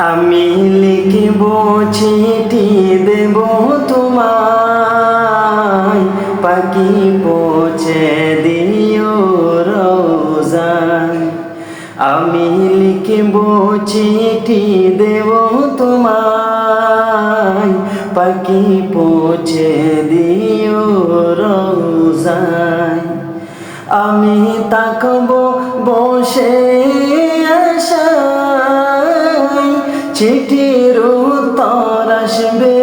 আমি লিখিব চিঠি দেব তোমায়, পাখি পৌঁছে দিও রোজায়। আমি লিখিব চিঠি দেব তোমায়, পাখি পৌঁছে দিও রোজায়। আমি তাকব বসে আশায়, চিঠির উত্তর আসবে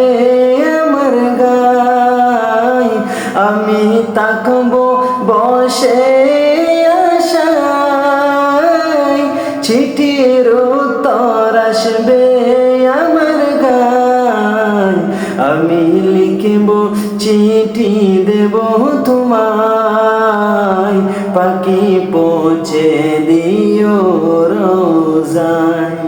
আমার গায়। আমি তাকব বসে আশায়, চিঠির উত্তর আসবে আমার গায়। আমি লিখিব চিঠি দেব তোমায়, পাখি পৌঁছে দিও রোজায়।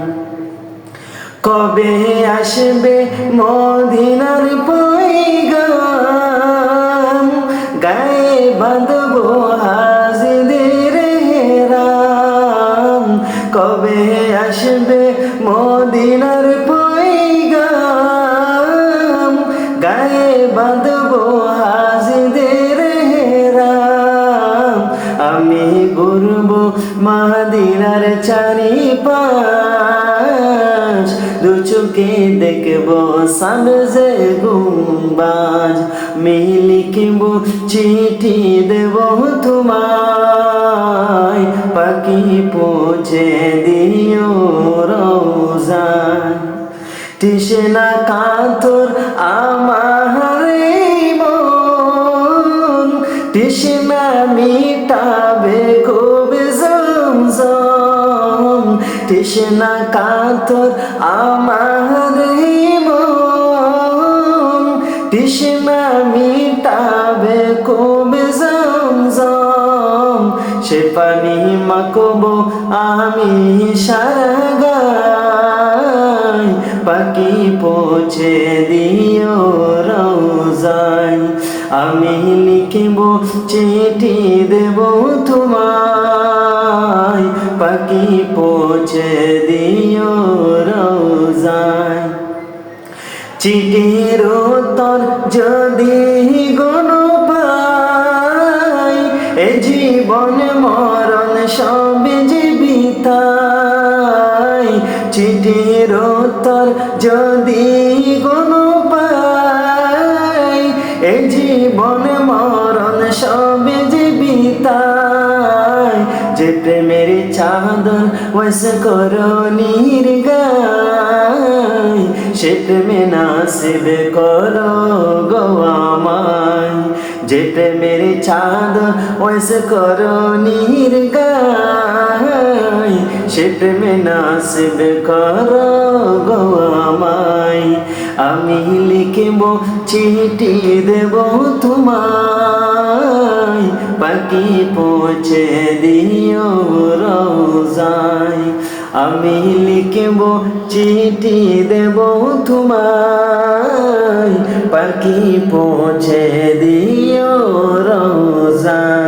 কবে আসবে মদিনার পয়গাম, গায়ে বাঁধব হাজিদের হেরাম। কবে আসবে মদিনার পয়গাম, গায়ে বাঁধব হাজিদের হেরাম। আমি ঘুরব মদিনার চারিপাশ, দু চোখে দেখব সাবজে গুম্বাজ। আমি লিখিব চিঠি দেব তোমায়, পাখি পৌঁছে দিও রোজায়। তৃষ্ণা কাতর আমার মন, তৃষ্ণা মিটাবে কবে জমজম। তৃষ্ণা কাতর আমার মন, তৃষ্ণা মিটাবে কবে জমজম। সে পানি মাখব আমি সারা গায়, পাখি পৌঁছে দিও রোজায়। আমি লিখিব চিঠি দেব তোমায়, পাখি পৌঁছে দিও রোজায়। চিঠির উত্তর যদি গণ পাই, এ জীবন মরণ সবে জীবিতাই। চিঠির উত্তর যদি গণ পাই, এ জীবন মরণ সবে জীবিতাই। যে প্রেমের চাদর ওয়াস করণীর গায়, সে প্রেমে নাসিব করো গো আমায়। যে প্রেমের চাদর ওয়াস করণীর গায়, সে প্রেমে নাসিব করো গো আমায়। আমি লিখিব চিঠি দেব তোমায়, পাখি পৌঁছে দিও রোজায়। আমি লিখিব চিঠি দেব তোমায়, পাখি পৌঁছে দিও রোজায়।